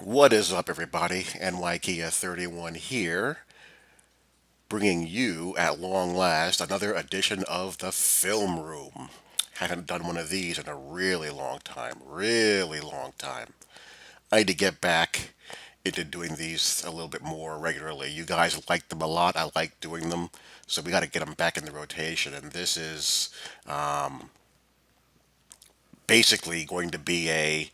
What is up, everybody? NYKia 31 here, bringing you at long last another edition of the Film Room. Haven't done one of these in a really long time, really long time. I need to get back into doing these a little bit more regularly. You guys like them a lot. I like doing them, so we got to get them back in the rotation. And this is basically going to be a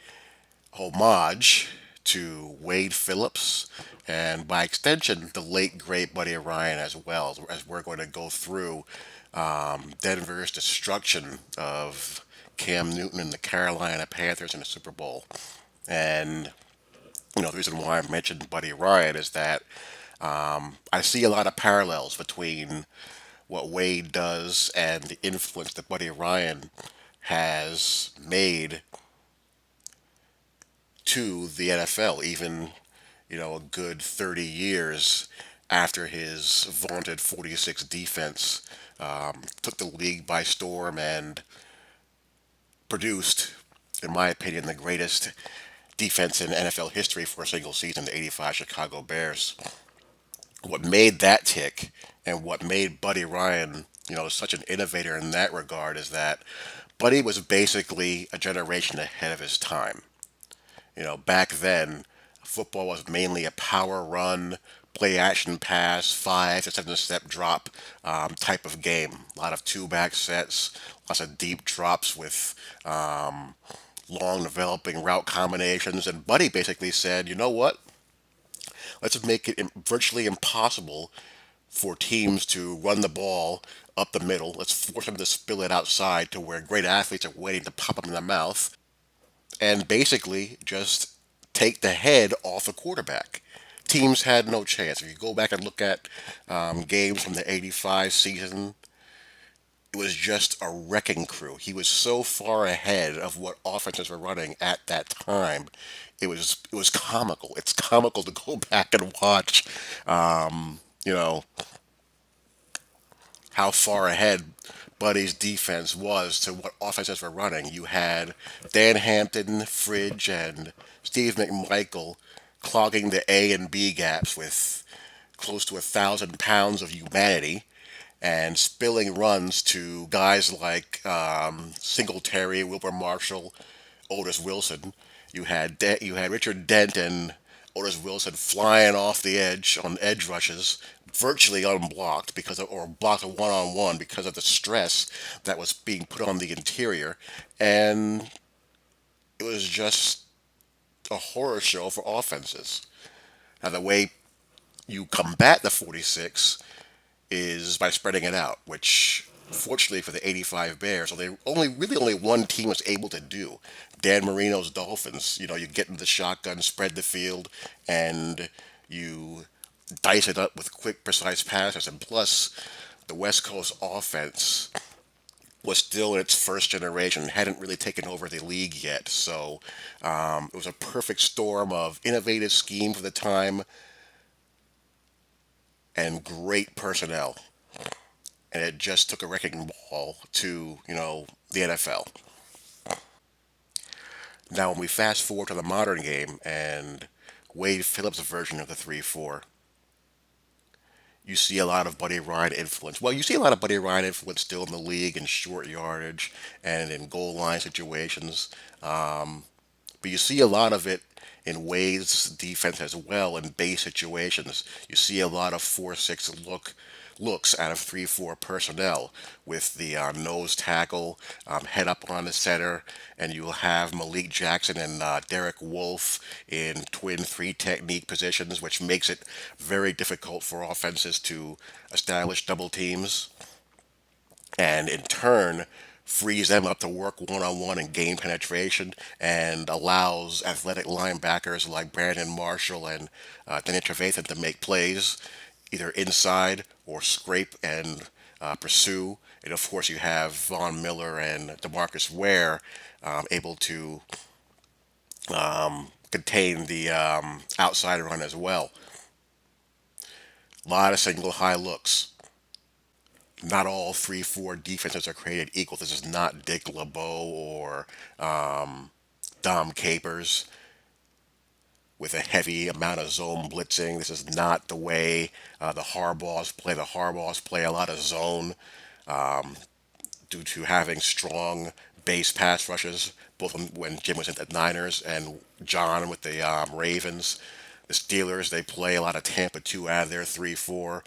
homage to Wade Phillips and by extension the late great Buddy Ryan as well, as we're going to go through Denver's destruction of Cam Newton and the Carolina Panthers in the Super Bowl. And the reason why I mentioned Buddy Ryan is that I see a lot of parallels between what Wade does and the influence that Buddy Ryan has made to the NFL, even, a good 30 years after his vaunted 46 defense took the league by storm and produced, in my opinion, the greatest defense in NFL history for a single season, the 85 Chicago Bears. What made that tick and what made Buddy Ryan, such an innovator in that regard is that Buddy was basically a generation ahead of his time. Back then, football was mainly a power run, play action pass, 5 to 7 step drop type of game. A lot of two back sets, lots of deep drops with long developing route combinations. And Buddy basically said, you know what? Let's make it virtually impossible for teams to run the ball up the middle. Let's force them to spill it outside to where great athletes are waiting to pop them in the mouth and basically just take the head off the quarterback. Teams had no chance. If you go back and look at games from the '85 season, it was just a wrecking crew. He was so far ahead of what offenses were running at that time. It was comical. It's comical to go back and watch, you know, how far ahead Buddy's defense was to what offenses were running. You had Dan Hampton, Fridge, and Steve McMichael clogging the A and B gaps with close to 1,000 pounds of humanity and spilling runs to guys like Singletary, Wilbur Marshall, Otis Wilson. You had Richard Dent and Otis Wilson flying off the edge on edge rushes, virtually unblocked or blocked 1-on-1 because of the stress that was being put on the interior, and it was just a horror show for offenses. Now the way you combat the 46 is by spreading it out, which fortunately for the 85 Bears, so they only one team was able to do. Dan Marino's Dolphins, you get in the shotgun, spread the field, and you dice it up with quick, precise passes. And plus, the West Coast offense was still in its first generation, hadn't really taken over the league yet. So it was a perfect storm of innovative scheme for the time and great personnel. And it just took a wrecking ball to, the NFL. Now, when we fast forward to the modern game and Wade Phillips' version of the 3-4, you see a lot of Buddy Ryan influence. Well, you see a lot of Buddy Ryan influence still in the league in short yardage and in goal line situations. But you see a lot of it in Wade's defense as well in base situations. You see a lot of 4-6 looks out of 3-4 personnel with the nose tackle, head up on the center, and you'll have Malik Jackson and Derek Wolf in twin three technique positions, which makes it very difficult for offenses to establish double teams and in turn frees them up to work one-on-one and gain penetration and allows athletic linebackers like Brandon Marshall and Danny Trevathan to make plays either inside or scrape and pursue. And of course, you have Von Miller and Demarcus Ware able to contain the outside run as well. A lot of single high looks. Not all 3-4 defenses are created equal. This is not Dick LeBeau or Dom Capers. with a heavy amount of zone blitzing. This is not the way the Harbaughs play. The Harbaughs play a lot of zone due to having strong base pass rushes, both when Jim was at the Niners and John with the Ravens. The Steelers, they play a lot of Tampa 2 out of their 3-4.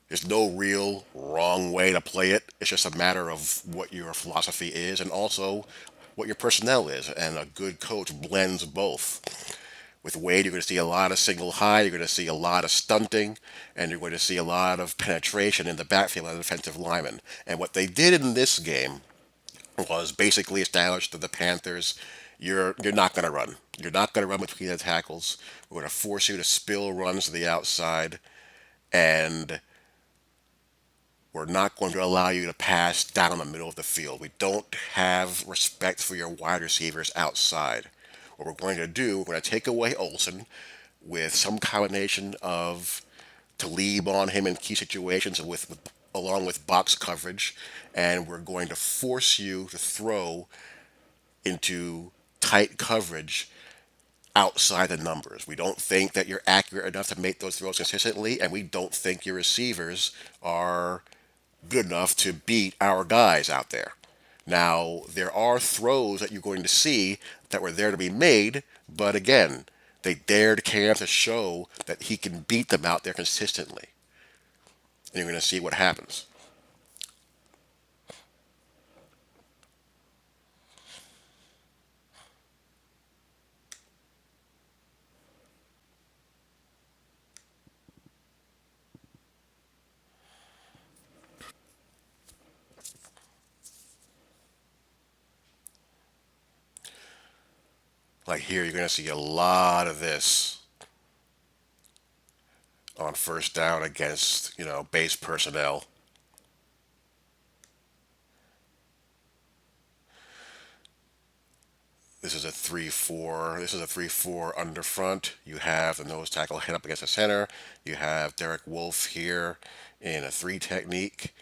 There's no real wrong way to play it. It's just a matter of what your philosophy is and also what your personnel is. And a good coach blends both. With Wade, you're going to see a lot of single high, you're going to see a lot of stunting, and you're going to see a lot of penetration in the backfield of the defensive linemen. And what they did in this game was basically establish to the Panthers, you're not going to run. You're not going to run between the tackles. We're going to force you to spill runs to the outside, and we're not going to allow you to pass down the middle of the field. We don't have respect for your wide receivers outside. What we're going to do, we're going to take away Olsen with some combination of to leave on him in key situations with along with box coverage, and we're going to force you to throw into tight coverage outside the numbers. We don't think that you're accurate enough to make those throws consistently, and we don't think your receivers are good enough to beat our guys out there. Now, there are throws that you're going to see that were there to be made, but again, they dared Cam to show that he can beat them out there consistently. And you're going to see what happens. Like here, you're going to see a lot of this on first down against, base personnel. This is a 3-4. This is a 3-4 under front. You have the nose tackle head up against the center. You have Derek Wolf here in a 3 technique.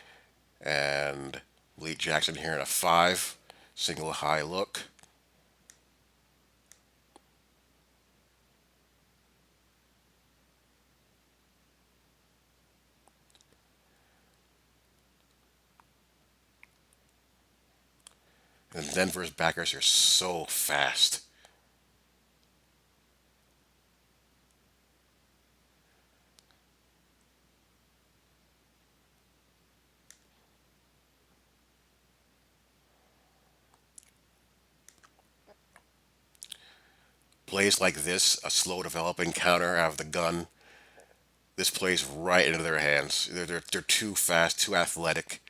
And Lee Jackson here in a 5. Single high look. And Denver's backers are so fast. Plays like this, a slow developing counter out of the gun, this plays right into their hands. They're too fast, too athletic.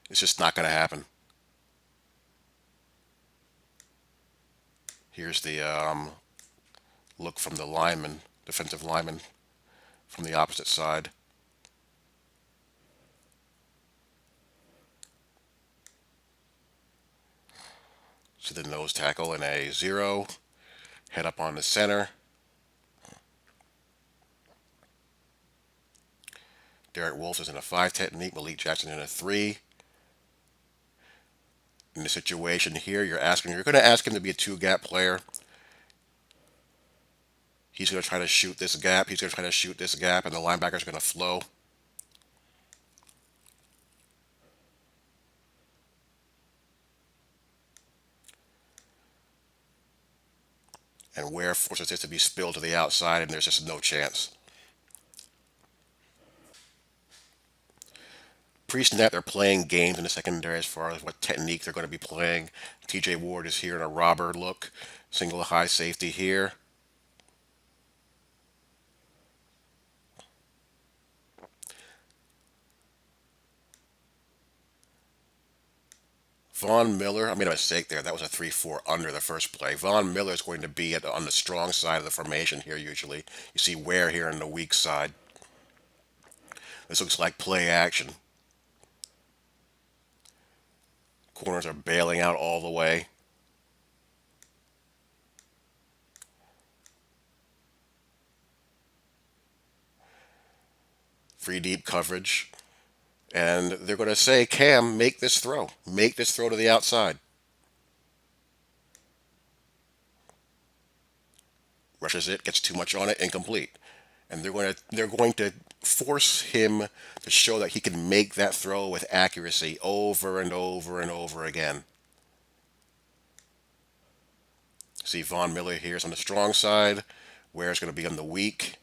It's just not going to happen. Here's the look from the lineman, defensive lineman from the opposite side. So the nose tackle in a 0, head up on the center. Derek Wolf is in a 5 technique, Malik Jackson in a 3. In the situation here, you're going to ask him to be a 2 gap player. He's going to try to shoot this gap. He's going to try to shoot this gap, and the linebacker's going to flow. And Ware forces this to be spilled to the outside, and there's just no chance. Pre-snap, they're playing games in the secondary as far as what technique they're going to be playing. TJ Ward is here in a robber look. Single high safety here. Von Miller, I made a mistake there. That was a 3-4 under the first play. Von Miller is going to be on the strong side of the formation here usually. You see Ware here on the weak side. This looks like play action. Corners are bailing out all the way. 3 deep coverage. And they're going to say, Cam, make this throw. Make this throw to the outside. rushes it, gets too much on it, incomplete. And they're going to force him to show that he can make that throw with accuracy over and over and over again. See, Von Miller here is on the strong side. Ware's going to be on the weak.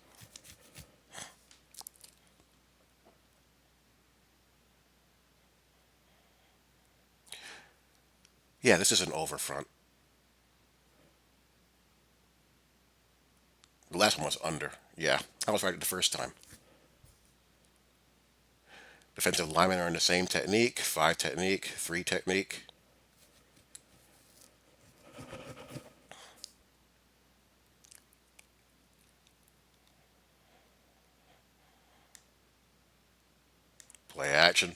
Yeah, this is an over front. The last one was under. Yeah, I was right the first time. Defensive linemen are in the same technique, five technique, three technique. Play action.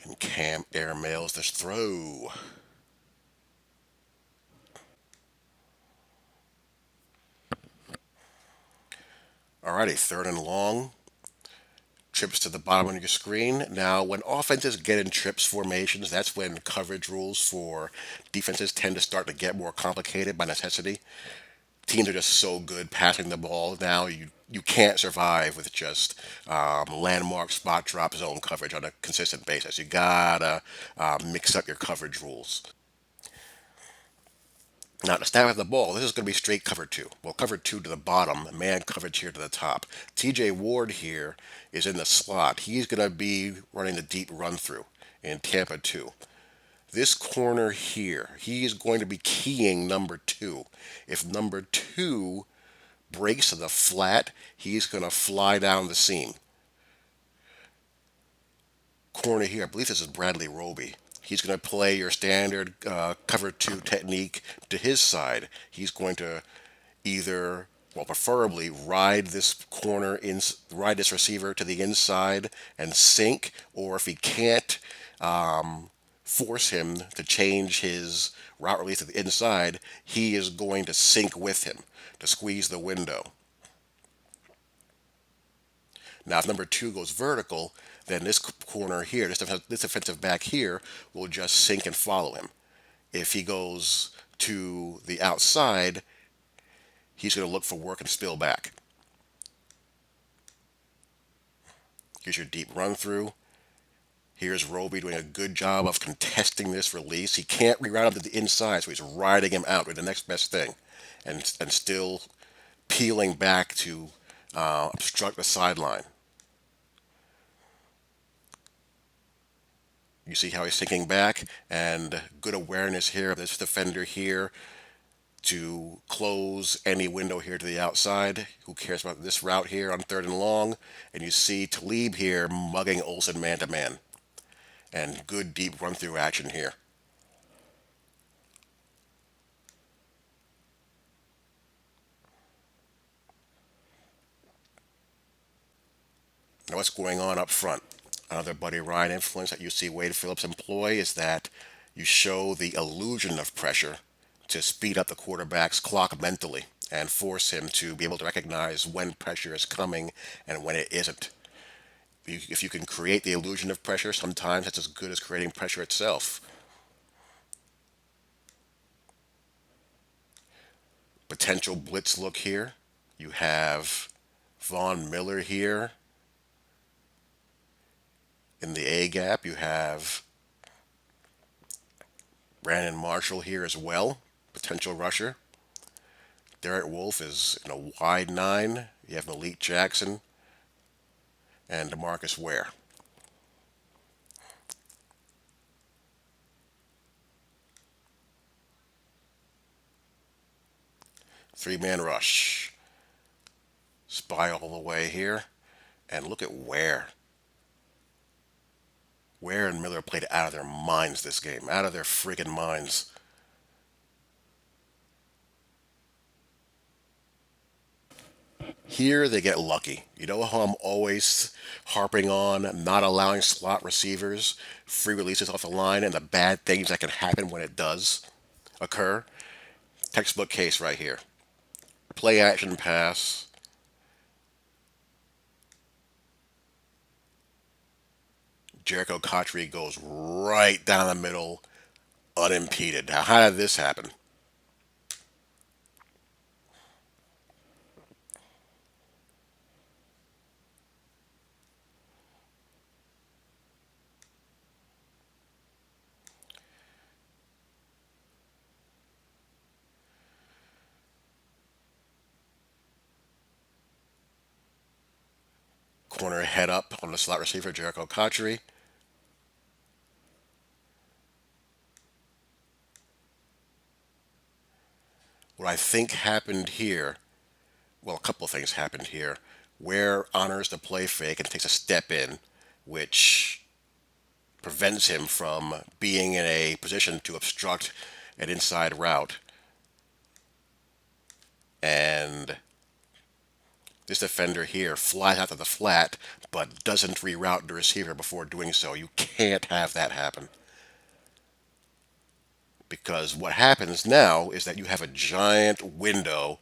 And Cam airmails this throw. Alrighty, third and long. Trips to the bottom of your screen. Now, when offenses get in trips formations, that's when coverage rules for defenses tend to start to get more complicated by necessity. Teams are just so good passing the ball now. You can't survive with just landmark spot drop zone coverage on a consistent basis. You gotta mix up your coverage rules. Now, to snap at the ball, this is going to be straight cover two. Well, cover two to the bottom, man coverage here to the top. TJ Ward here is in the slot. He's going to be running the deep run through in Tampa 2. This corner here, he is going to be keying number two. If number two breaks to the flat, he's going to fly down the seam. Corner here, I believe this is Bradley Roby. He's going to play your standard cover two technique to his side. He's going to either, well, preferably ride this ride this receiver to the inside and sink, or if he can't, force him to change his route release to the inside, he is going to sink with him to squeeze the window. Now, if number two goes vertical, then this corner here, this defensive back here, will just sink and follow him. If he goes to the outside, he's going to look for work and spill back. Here's your deep run through. Here's Roby doing a good job of contesting this release. He can't reroute him to the inside, so he's riding him out with the next best thing, and still peeling back to obstruct the sideline. You see how he's sinking back, and good awareness here of this defender here to close any window here to the outside. Who cares about this route here on third and long? And you see Talib here mugging Olsen man to man. And good deep run through action here. Now, what's going on up front? Another Buddy Ryan influence that you see Wade Phillips employ is that you show the illusion of pressure to speed up the quarterback's clock mentally and force him to be able to recognize when pressure is coming and when it isn't. If you can create the illusion of pressure, sometimes that's as good as creating pressure itself. Potential blitz look here. You have Von Miller here in the A gap. You have Brandon Marshall here as well, potential rusher. Derek Wolf is in a wide nine. You have Malik Jackson and DeMarcus Ware. Three-man rush. Spy all the way here. And look at Ware. Ware and Miller played out of their minds this game. Out of their friggin' minds. Here they get lucky. You know how I'm always harping on not allowing slot receivers free releases off the line and the bad things that can happen when it does occur? Textbook case right here. Play action pass. Jericho Cotchery goes right down the middle, unimpeded. Now, how did this happen? corner head up on the slot receiver, Jericho Cotchery. What I think happened here, well, a couple of things happened here. Ware honors the play fake and takes a step in, which prevents him from being in a position to obstruct an inside route. And this defender here flies out to the flat, but doesn't reroute the receiver before doing so. You can't have that happen. Because what happens now is that you have a giant window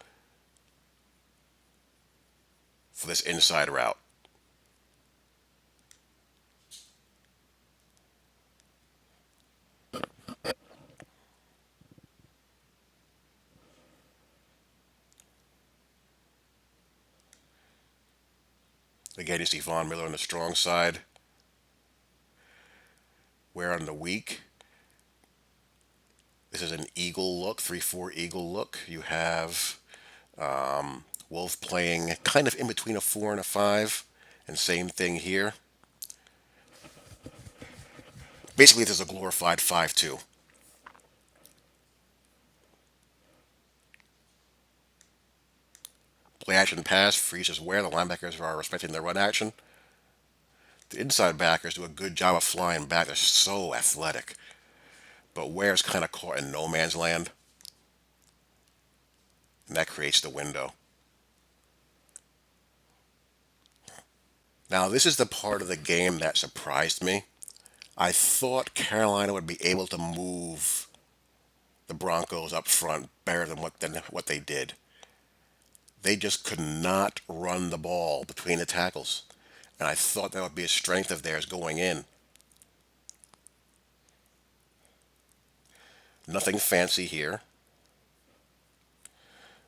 for this inside route. Again, you see Von Miller on the strong side. Where on the weak, this is an eagle look, 3-4 eagle look. You have Wolf playing kind of in between a 4 and a 5. And same thing here. Basically, this is a glorified 5-2. Play action pass freezes Ware. The linebackers are respecting their run action. The inside backers do a good job of flying back. They're so athletic. But Ware's kind of caught in no man's land. And that creates the window. Now, this is the part of the game that surprised me. I thought Carolina would be able to move the Broncos up front better than what they did. They just could not run the ball between the tackles. And I thought that would be a strength of theirs going in. Nothing fancy here.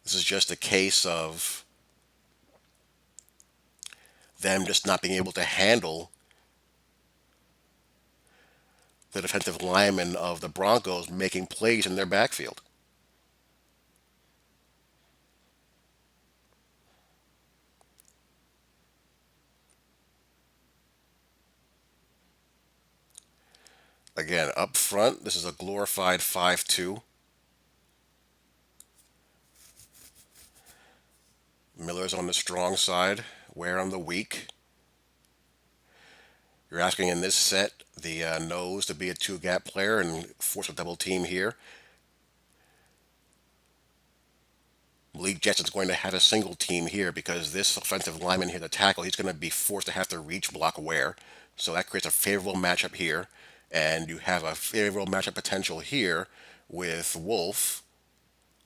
This is just a case of them just not being able to handle the defensive linemen of the Broncos making plays in their backfield. Again, up front, this is a glorified 5-2. Miller's on the strong side, Ware on the weak. You're asking in this set the nose to be a two gap player and force a double team here. Malik Jetson's going to have a single team here because this offensive lineman here, the tackle, he's going to be forced to have to reach block Ware. So that creates a favorable matchup here. And you have a favorable matchup potential here with Wolf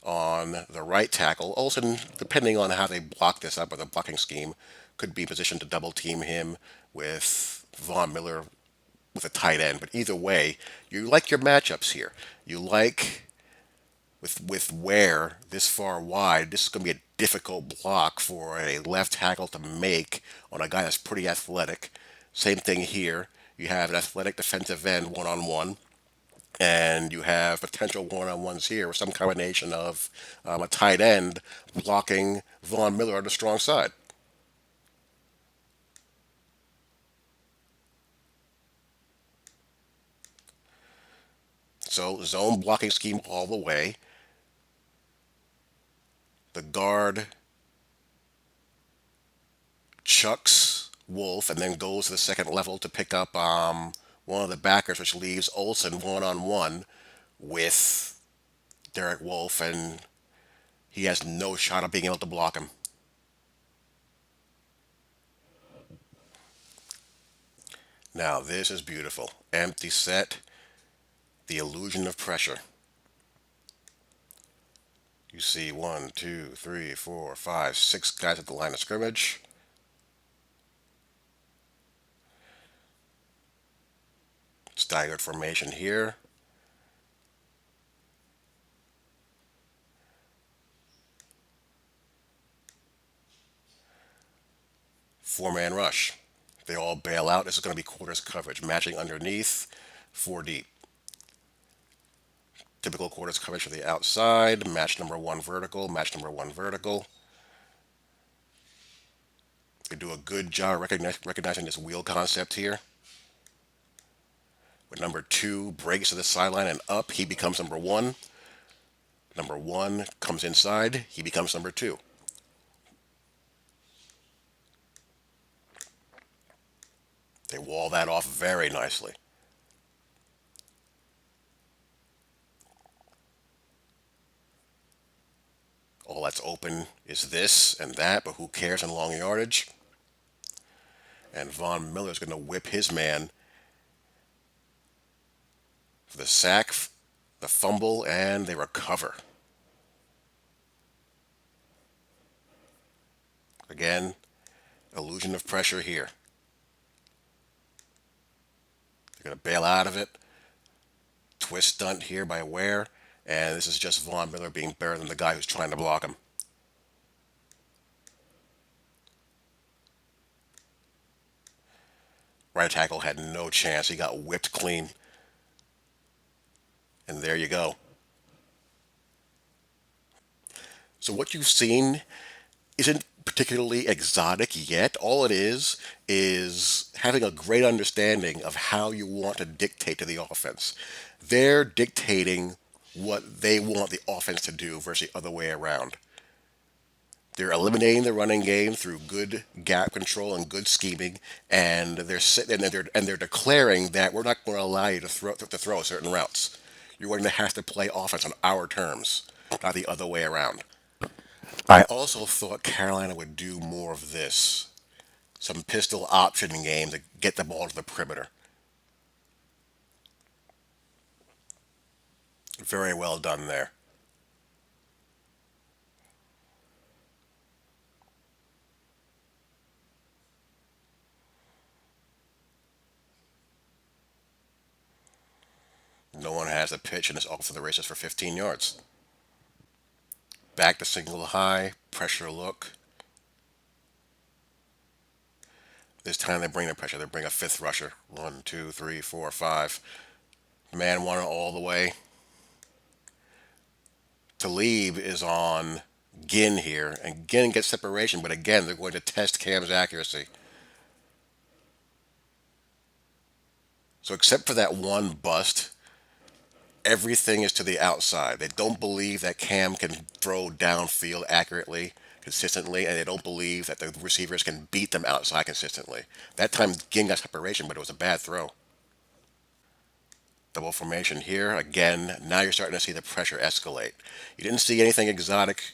on the right tackle. Olsen, depending on how they block this up with a blocking scheme, could be positioned to double team him with Von Miller with a tight end. But either way, you like your matchups here. You like with Ware this far wide, this is going to be a difficult block for a left tackle to make on a guy that's pretty athletic. Same thing here. You have an athletic defensive end one on one, and you have potential one on ones here with some combination of a tight end blocking Von Miller on the strong side. So, zone blocking scheme all the way. The guard chucks Wolf and then goes to the second level to pick up one of the backers, which leaves Olsen one on one with Derek Wolf, and he has no shot of being able to block him. Now, this is beautiful. Empty set, the illusion of pressure. You see one, two, three, four, five, six guys at the line of scrimmage. Staggered formation here. Four-man rush. They all bail out. This is going to be quarters coverage. Matching underneath, four deep. Typical quarters coverage for the outside. Match number one vertical. Match number one vertical. They do a good job recognizing this wheel concept here. When number two breaks to the sideline and up, he becomes number one. Number one comes inside, he becomes number two. They wall that off very nicely. All that's open is this and that, but who cares in long yardage? And Von Miller's going to whip his man for the sack, the fumble, and they recover. Again, illusion of pressure here. They're going to bail out of it. Twist stunt here by Ware. And this is just Von Miller being better than the guy who's trying to block him. Right tackle had no chance. He got whipped clean. And there you go. So what you've seen isn't particularly exotic yet. All it is having a great understanding of how you want to dictate to the offense. They're dictating what they want the offense to do versus the other way around. They're eliminating the running game through good gap control and good scheming, and they're sitting and they're declaring that we're not going to allow you to throw certain routes. You're going to have to play offense on our terms, not the other way around. I also thought Carolina would do more of this. Some pistol option game to get the ball to the perimeter. Very well done there. No one has a pitch and it's off to the races for 15 yards. Back to single high, pressure look. This time they bring the pressure. They bring a fifth rusher. One, two, three, four, five. Man one all the way. Talib is on Ginn here, and Ginn gets separation, but again, they're going to test Cam's accuracy. So, except for that one bust, everything is to the outside. They don't believe that Cam can throw downfield accurately, consistently, and they don't believe that the receivers can beat them outside consistently. That time, Ginn got separation, but it was a bad throw. Double formation here. Again, now you're starting to see the pressure escalate. You didn't see anything exotic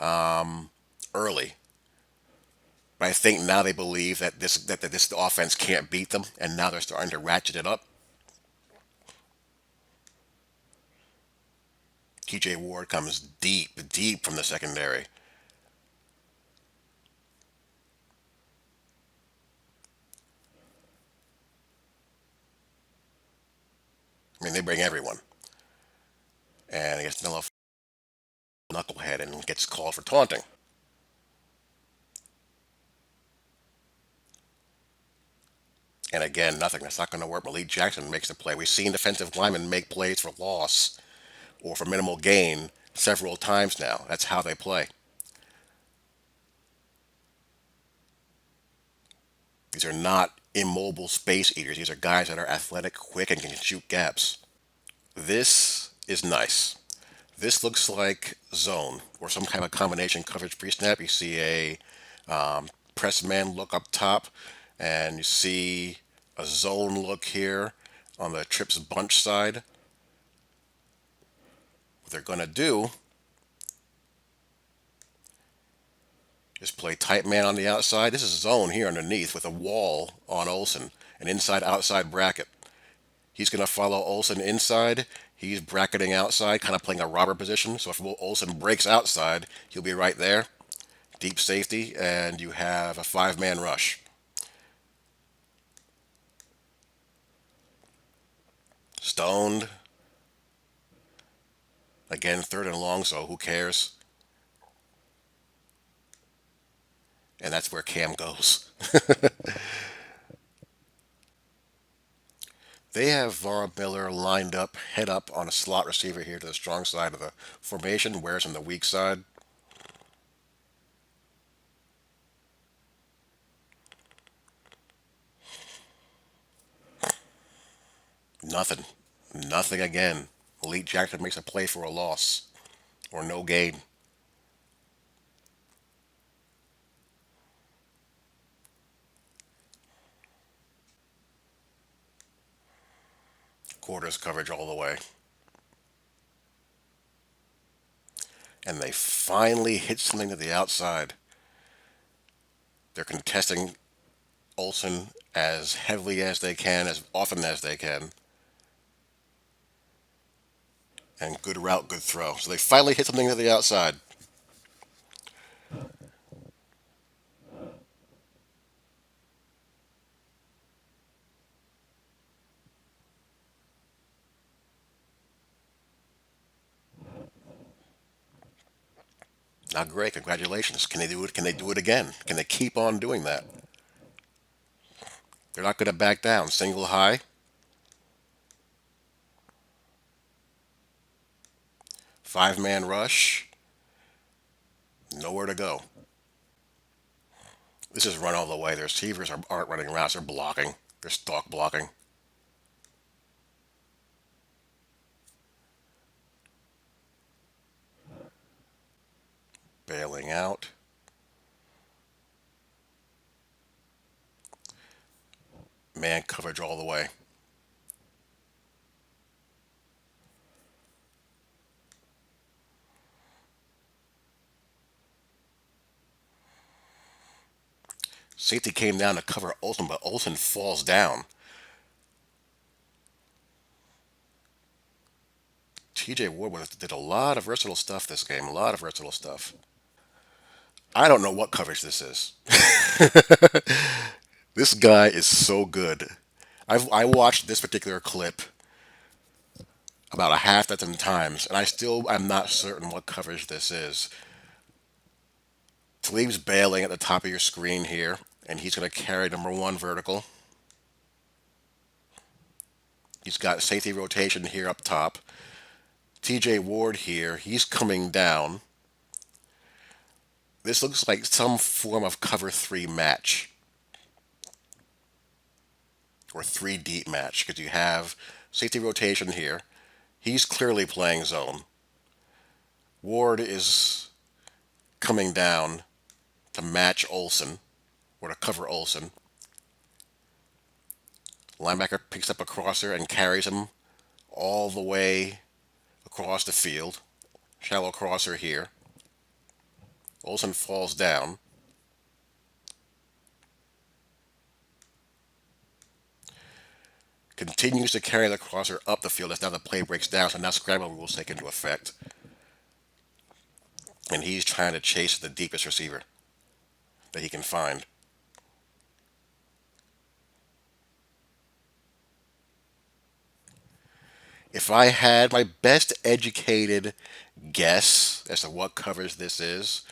early, but I think now they believe that this offense can't beat them, and now they're starting to ratchet it up. TJ Ward comes deep, deep from the secondary. I mean, they bring everyone. And I guess Nilla knucklehead and gets called for taunting. And again, nothing. That's not going to work. Malik Jackson makes the play. We've seen defensive linemen make plays for loss or for minimal gain several times now. That's how they play. These are not immobile space eaters. These are guys that are athletic, quick, and can shoot gaps. This is nice. This looks like zone or some kind of combination coverage pre-snap. You see a press man look up top, and you see a zone look here on the trips bunch side. What they're going to do is play tight man on the outside. This is zone here underneath with a wall on Olsen, an inside outside bracket. He's going to follow Olsen inside. He's bracketing outside, kind of playing a robber position. So if Olsen breaks outside, he'll be right there. Deep safety, and you have a five-man rush. Stoned. Again, third and long, so who cares? And that's where Cam goes. They have Vaughn Miller lined up, head up on a slot receiver here to the strong side of the formation, whereas on the weak side, Nothing. Nothing again. Elite Jackson makes a play for a loss or no gain. Quarters coverage all the way. And they finally hit something to the outside. They're contesting Olsen as heavily as they can, as often as they can. And good route, good throw. So they finally hit something to the outside. Not great. Congratulations. Can they do it? Can they do it again? Can they keep on doing that? They're not going to back down. Single high, five-man rush, nowhere to go. This is run all the way. Their receivers aren't running routes. They're blocking. They're stalk blocking. Bailing out. Man coverage all the way. Safety came down to cover Olsen, but Olsen falls down. TJ Ward did a lot of versatile stuff this game. A lot of versatile stuff. I don't know what coverage this is. This guy is so good. I watched this particular clip about a half dozen times, and I still am not certain what coverage this is. Talib's bailing at the top of your screen here, and he's going to carry number one vertical. He's got safety rotation here up top. TJ Ward here, he's coming down. This looks like some form of cover three match or three deep match because you have safety rotation here. He's clearly playing zone. Ward is coming down to match Olsen or to cover Olsen. Linebacker picks up a crosser and carries him all the way across the field. Shallow crosser here. Olsen falls down. Continues to carry the crosser up the field as now the play breaks down. So now scramble rules take into effect. And he's trying to chase the deepest receiver that he can find. If I had my best educated guess as to what covers this is,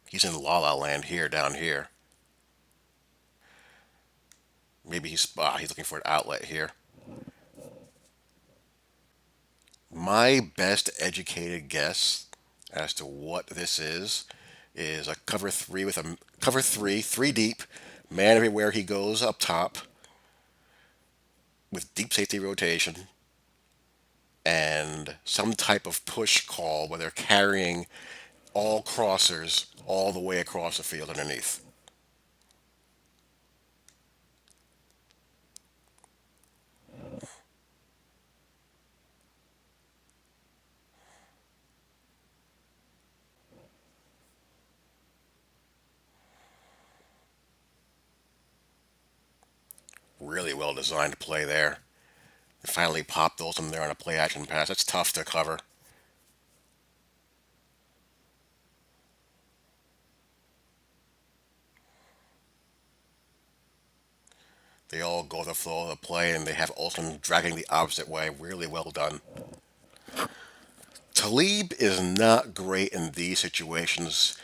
he's in La La Land here, down here. Maybe he's looking for an outlet here. My best educated guess as to what this is a cover three with a cover three, three deep, man everywhere he goes up top with deep safety rotation and some type of push call where they're carrying all crossers all the way across the field underneath. Really well designed play there. Finally popped Olsen there on a play action pass. That's tough to cover. They all go with the flow of the play and they have Olsen dragging the opposite way. Really well done. Talib is not great in these situations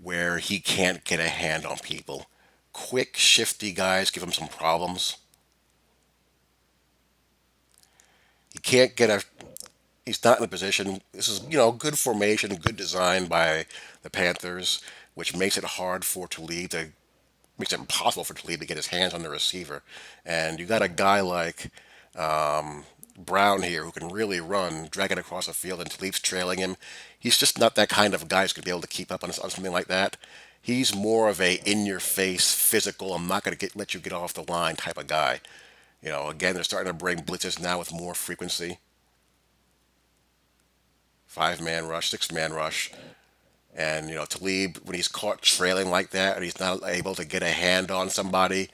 where he can't get a hand on people. Quick, shifty guys give him some problems. He can't get a He's not in a position. This is, you know, good formation, good design by the Panthers, which makes it hard for Talib to, makes it impossible for Talib to get his hands on the receiver. And you got a guy like Brown here who can really run, drag it across the field, and Talib's trailing him. He's just not that kind of guy who's going to be able to keep up on something like that. He's more of a in-your-face, physical, I'm not going to let you get off the line type of guy. You know, again, they're starting to bring blitzes now with more frequency. Five-man rush, six-man rush. And, you know, Talib, when he's caught trailing like that and he's not able to get a hand on somebody,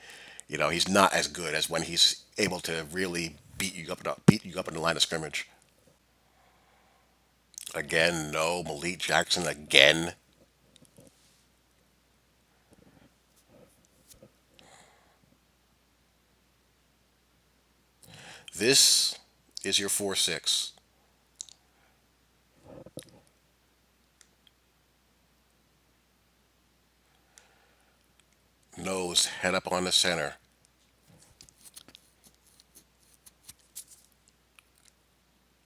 you know, he's not as good as when he's able to really beat you up in the line of scrimmage. Again, no. Malik Jackson again. This is your 4-6. Nose, head up on the center.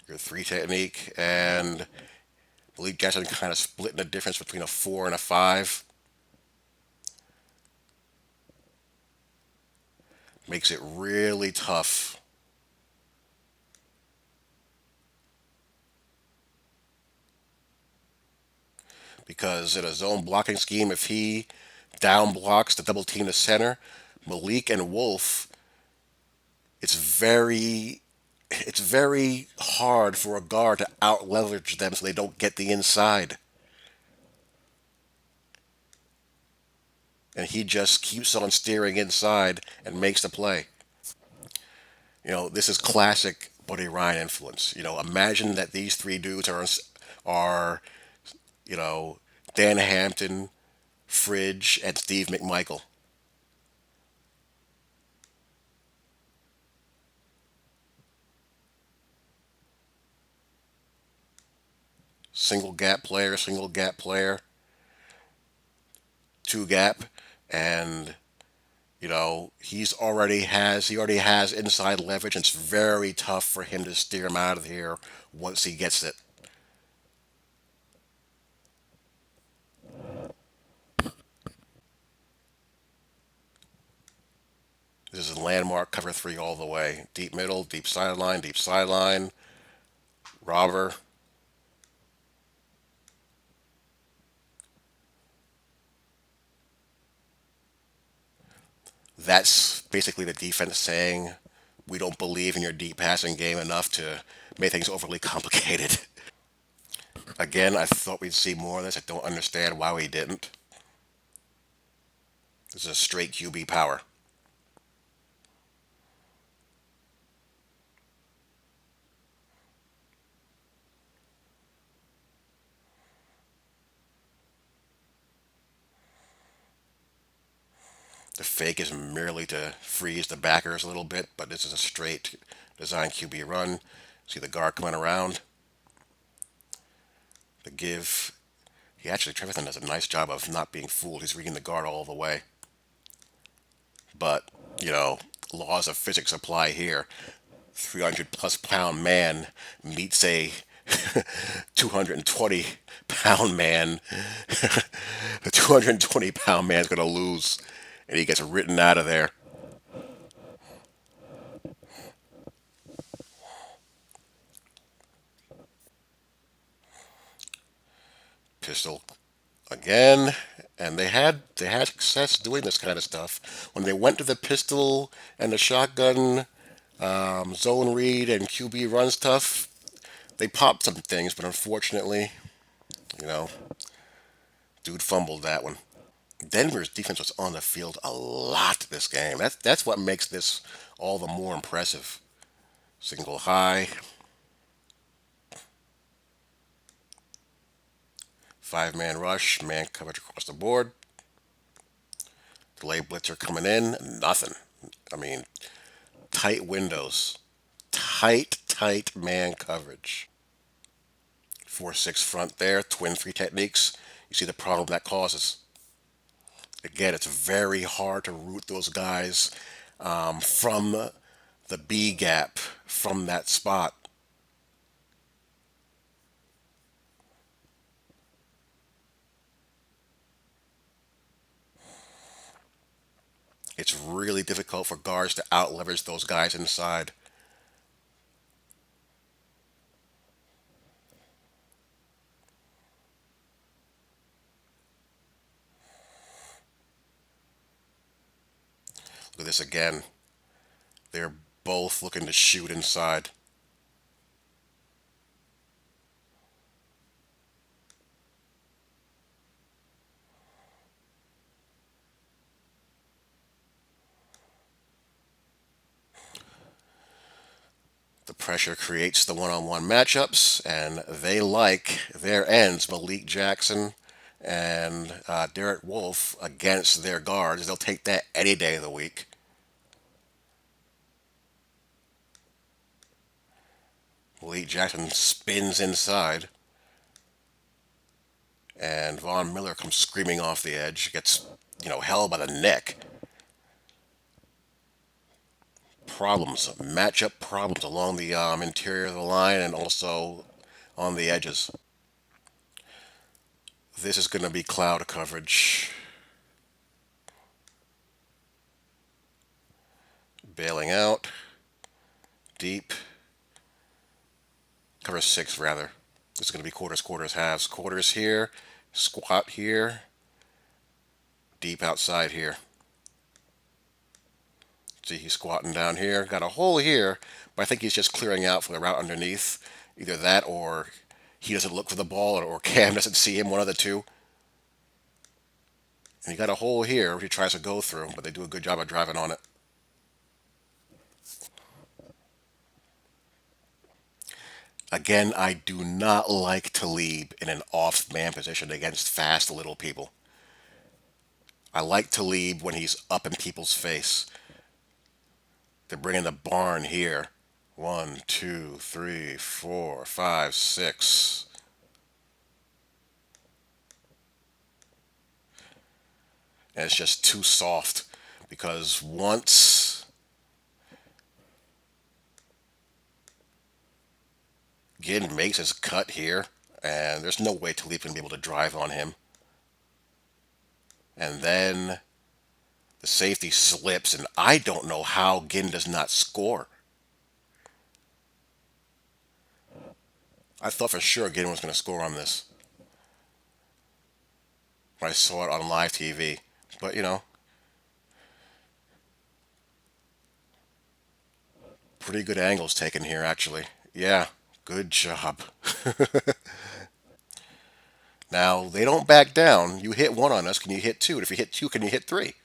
Your three technique, and Malik Jackson kind of splitting the difference between a four and a five. Makes it really tough because in a zone blocking scheme, if he down blocks to double team the center, Malik and Wolf, it's very it's very hard for a guard to out leverage them so they don't get the inside. And he just keeps on steering inside and makes the play. You know, this is classic Buddy Ryan influence. You know, imagine that these three dudes are you know, Dan Hampton, Fridge, and Steve McMichael. Single gap player, two gap, and you know he already has inside leverage. And it's very tough for him to steer him out of here once he gets it. This is a landmark cover three all the way. Deep middle, deep sideline. Robber. That's basically the defense saying, we don't believe in your deep passing game enough to make things overly complicated. Again, I thought we'd see more of this. I don't understand why we didn't. This is a straight QB power. The fake is merely to freeze the backers a little bit, but this is a straight design QB run. See the guard coming around. The give. He actually, Trevathan does a nice job of not being fooled. He's reading the guard all the way. But, you know, laws of physics apply here. 300 plus pound man meets a 220-pound man. The 220-pound man's going to lose, and he gets written out of there. Pistol again, and they had success doing this kind of stuff. When they went to the pistol and the shotgun zone read and QB run stuff, they popped some things, but unfortunately, you know, dude fumbled that one. Denver's defense was on the field a lot this game. That's what makes this all the more impressive. Single high, five-man rush, man coverage across the board. Delay blitzer coming in, nothing. I mean, tight windows, tight man coverage. 4-6 front there, twin three techniques. You see the problem that causes. Again, it's very hard to root those guys from the B gap from that spot. really difficult for guards to out leverage those guys inside. Look at this again. They're both looking to shoot inside. The pressure creates the one-on-one matchups, and they like their ends. Malik Jackson and Derek Wolf against their guards. They'll take that any day of the week. Malik Jackson spins inside, and Von Miller comes screaming off the edge, gets held by the neck. Problems, matchup problems along the interior of the line and also on the edges. This is going to be cloud coverage. Bailing out. Deep. Cover six, rather. This is going to be quarters, quarters, halves. Quarters here. Squat here. Deep outside here. See, he's squatting down here. Got a hole here, but I think he's just clearing out for the route underneath. Either that or he doesn't look for the ball or Cam doesn't see him, one of the two. And he got a hole here he tries to go through, but they do a good job of driving on it. Again, I do not like Talib in an off-man position against fast little people. I like Talib when he's up in people's face. They're bringing the barn here. One, two, three, four, five, six. And it's just too soft because once Ginn makes his cut here, and there's no way Talib can be able to drive on him. And then the safety slips, and I don't know how Ginn does not score. I thought for sure Ginn was going to score on this when I saw it on live TV. But, pretty good angles taken here, actually. Yeah, good job. Now, they don't back down. You hit one on us, can you hit two? And if you hit two, can you hit three?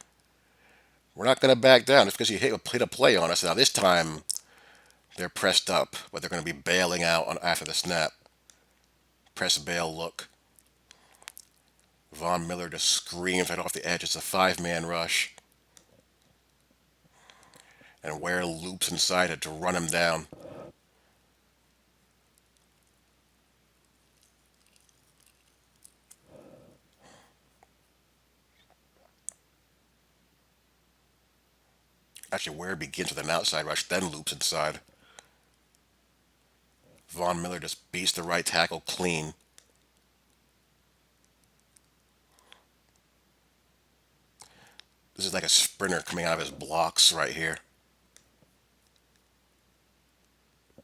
We're not going to back down just because you hit a play on us. Now, this time, they're pressed up, but they're going to be bailing out after the snap. Press bail look. Von Miller just screams right off the edge. It's a five-man rush. And Ware loops inside it to run him down. Actually, Ware begins with an outside rush, then loops inside. Von Miller just beats the right tackle clean. This is like a sprinter coming out of his blocks right here.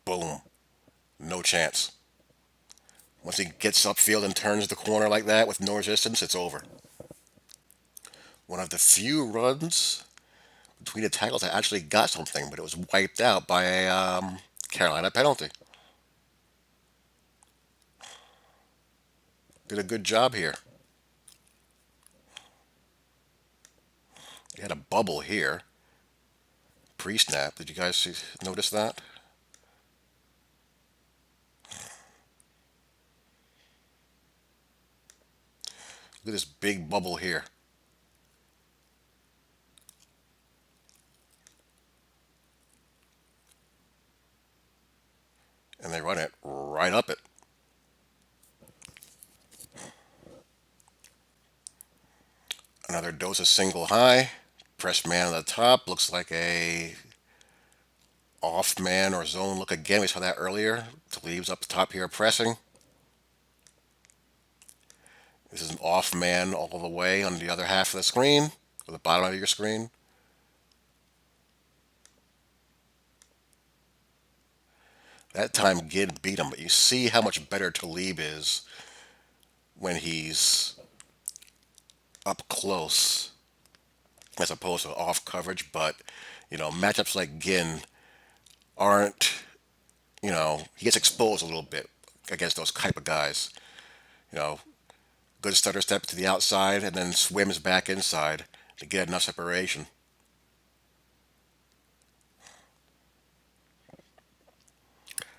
Boom. No chance. Once he gets upfield and turns the corner like that with no resistance, it's over. One of the few runs between the tackles that actually got something, but it was wiped out by a Carolina penalty. Did a good job here. He had a bubble here. Pre-snap. Did you guys notice that? Look at this big bubble here. And they run it right up it. Another dose of single high. Press man on the top. Looks like a off man or zone look again. We saw that earlier. Talib's up the top here pressing. This is an off man all the way on the other half of the screen, or the bottom of your screen. That time Ginn beat him, but you see how much better Talib is when he's up close as opposed to off coverage. But, matchups like Ginn aren't, he gets exposed a little bit against those type of guys. You know, good stutter step to the outside and then swims back inside to get enough separation.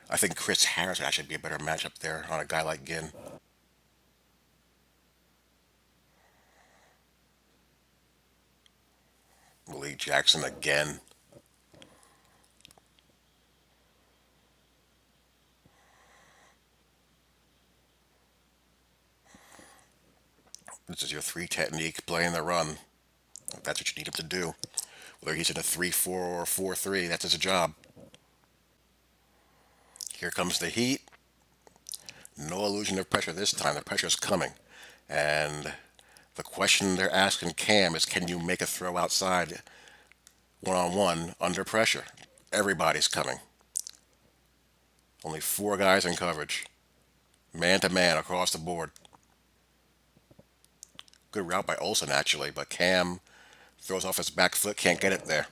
I think Chris Harris would actually be a better matchup there on a guy like Ginn. Malik Jackson again. This is your three technique playing the run. That's what you need him to do. Whether he's in a 3-4 or 4-3, that's his job. Here comes the heat. No illusion of pressure this time. The pressure's coming. And the question they're asking Cam is, can you make a throw outside one on one under pressure? Everybody's coming. Only four guys in coverage. Man to man across the board. Good route by Olsen, actually, but Cam throws off his back foot, can't get it there.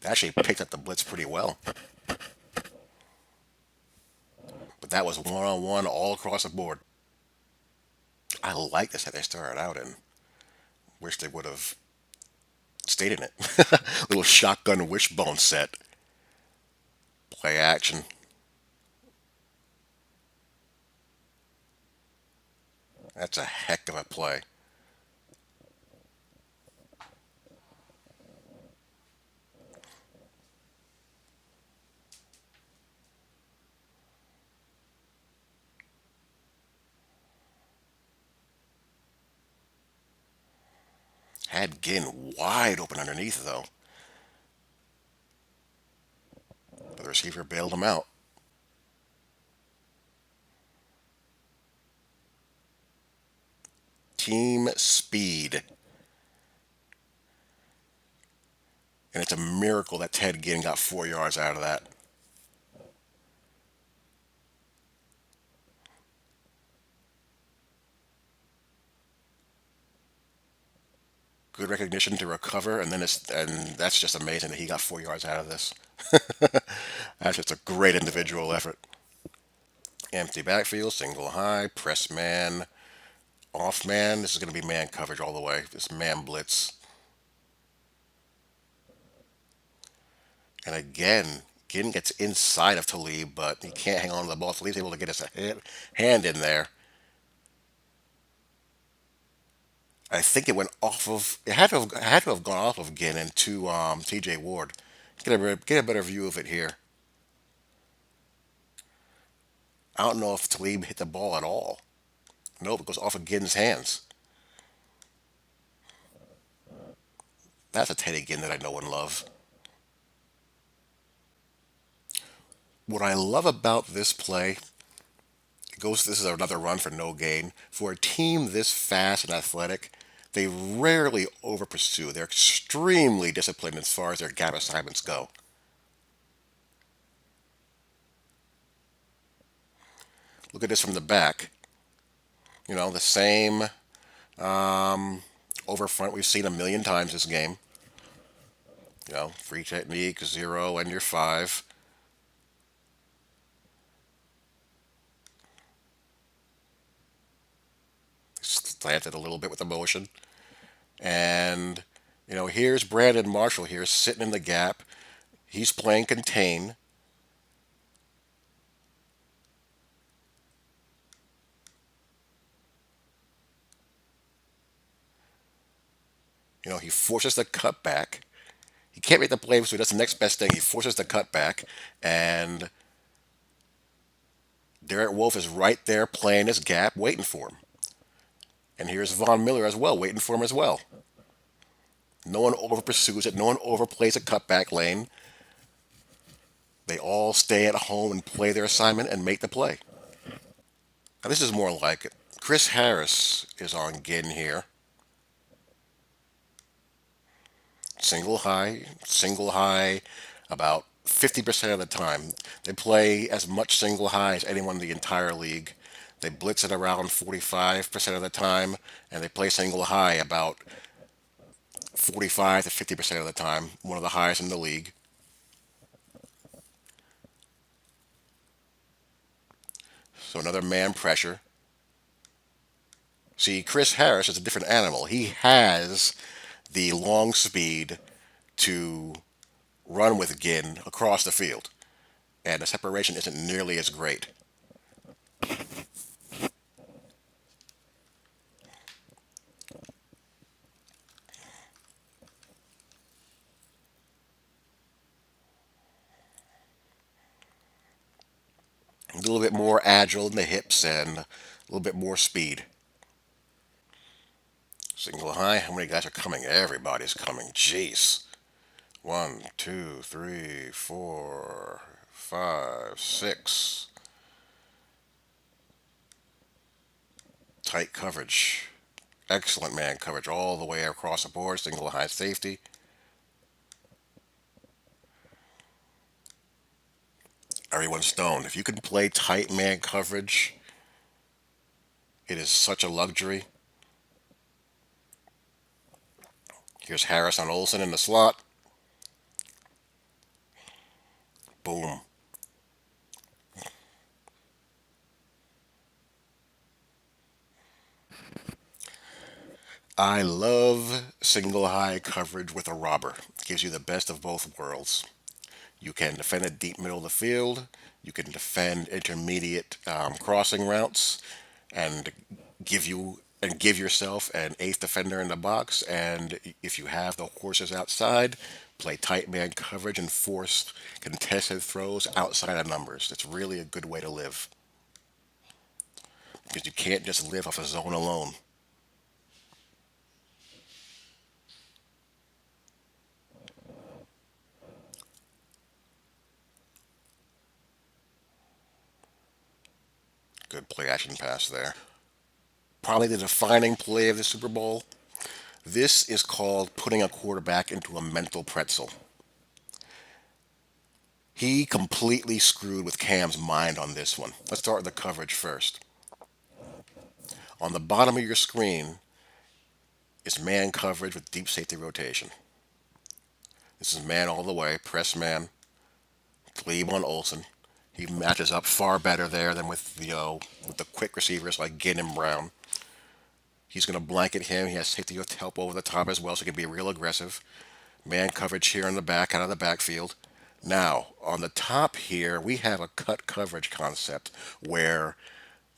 They actually picked up the blitz pretty well, but that was one on one all across the board. I like this that they started out in. Wish they would have stayed in it. Little shotgun wishbone set. Play action. That's a heck of a play. Had Ginn wide open underneath, though. But the receiver bailed him out. Team speed. And it's a miracle that Ted Ginn got 4 yards out of that. Good recognition to recover, and that's just amazing that he got 4 yards out of this. That's just a great individual effort. Empty backfield, single high, press man, off man. This is going to be man coverage all the way. This man blitz. And again, Ginn gets inside of Talib, but he can't hang on to the ball. Talib's able to get his hand in there. I think it went off of. It had to have gone off of Ginn into T.J. Ward. Get a better view of it here. I don't know if Talib hit the ball at all. Nope, it goes off of Ginn's hands. That's a Teddy Ginn that I know and love. What I love about this play goes. This is another run for no gain. For a team this fast and athletic, they rarely over pursue. They're extremely disciplined as far as their gap assignments go. Look at this from the back. The same over front we've seen a million times this game. Free technique, zero, and your five. Slanted a little bit with the motion. And, here's Brandon Marshall here sitting in the gap. He's playing contain. He forces the cutback. He can't make the play, so he does the next best thing. He forces the cutback, and Derek Wolf is right there playing his gap, waiting for him. And here's Von Miller as well, waiting for him as well. No one over pursues it. No one overplays a cutback lane. They all stay at home and play their assignment and make the play. Now, this is more like it. Chris Harris is on Ginn here. Single high about 50% of the time. They play as much single high as anyone in the entire league. They blitz it around 45% of the time, and they play single high about 45 to 50% of the time, one of the highest in the league. So another man pressure. See, Chris Harris is a different animal. He has the long speed to run with Ginn across the field, and the separation isn't nearly as great. A little bit more agile in the hips and a little bit more speed. Single high, how many guys are coming? Everybody's coming. Jeez. One, two, three, four, five, six. Tight coverage. Excellent man coverage all the way across the board. Single high safety. Everyone's stoned. If you can play tight man coverage, it is such a luxury. Here's Harris on Olsen in the slot. Boom. I love single high coverage with a robber. Gives you the best of both worlds. You can defend a deep middle of the field. You can defend intermediate crossing routes, and give yourself an eighth defender in the box. And if you have the horses outside, play tight man coverage and force contested throws outside of numbers. It's really a good way to live because you can't just live off a zone alone. Good play action pass there. Probably the defining play of the Super Bowl. This is called putting a quarterback into a mental pretzel. He completely screwed with Cam's mind on this one. Let's start with the coverage first. On the bottom of your screen is man coverage with deep safety rotation. This is man all the way, press man, Glebe on Olsen. He matches up far better there than with the quick receivers like Ginn and Brown. He's going to blanket him. He has safety help over the top as well, so he can be real aggressive. Man coverage here in the back, out of the backfield. Now, on the top here, we have a cut coverage concept where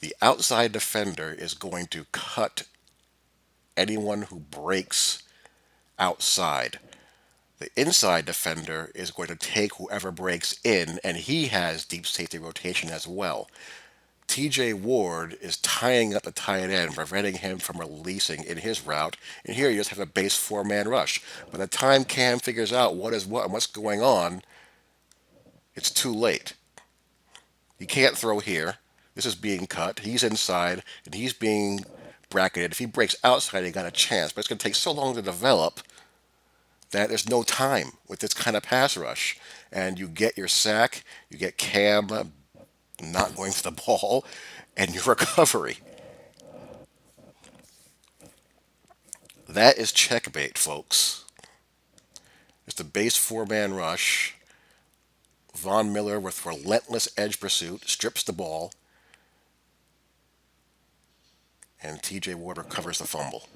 the outside defender is going to cut anyone who breaks outside. The inside defender is going to take whoever breaks in, and he has deep safety rotation as well. TJ Ward is tying up the tight end, preventing him from releasing in his route. And here you just have a base four-man rush. By the time Cam figures out what is what and what's going on, it's too late. He can't throw here. This is being cut. He's inside, and he's being bracketed. If he breaks outside, he got a chance. But it's going to take so long to develop that there's no time with this kind of pass rush. And you get your sack, you get Cam not going for the ball, and your recovery. That is checkmate, folks. It's the base four-man rush. Von Miller with relentless edge pursuit strips the ball, and TJ Ward recovers the fumble.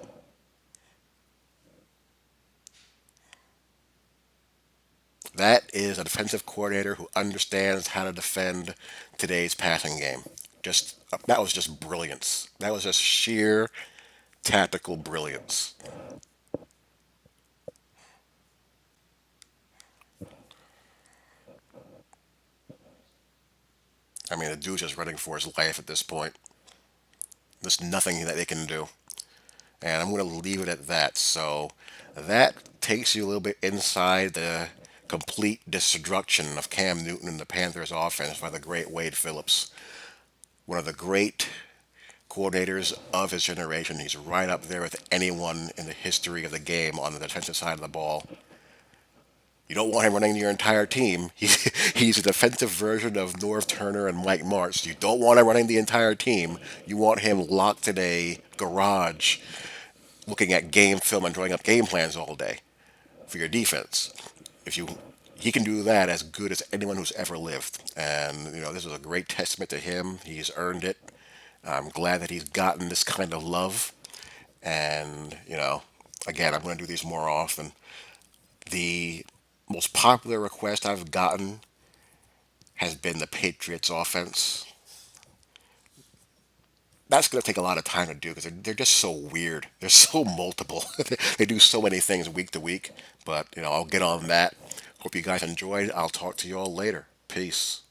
That is a defensive coordinator who understands how to defend today's passing game. Just that was just brilliance. That was just sheer tactical brilliance. I mean, the dude's just running for his life at this point. There's nothing that they can do. And I'm going to leave it at that. So that takes you a little bit inside the complete destruction of Cam Newton and the Panthers offense by the great Wade Phillips. One of the great coordinators of his generation. He's right up there with anyone in the history of the game on the defensive side of the ball. You don't want him running your entire team. He's a defensive version of Norv Turner and Mike Martz. You don't want him running the entire team. You want him locked in a garage looking at game film and drawing up game plans all day for your defense. If you He can do that as good as anyone who's ever lived. And this is a great testament to him. He's earned it. I'm glad that he's gotten this kind of love. And again, I'm going to do these more often. The most popular request I've gotten has been the Patriots offense. That's going to take a lot of time to do because they're just so weird. They're so multiple. They do so many things week to week. But I'll get on that. Hope you guys enjoyed. I'll talk to you all later. Peace.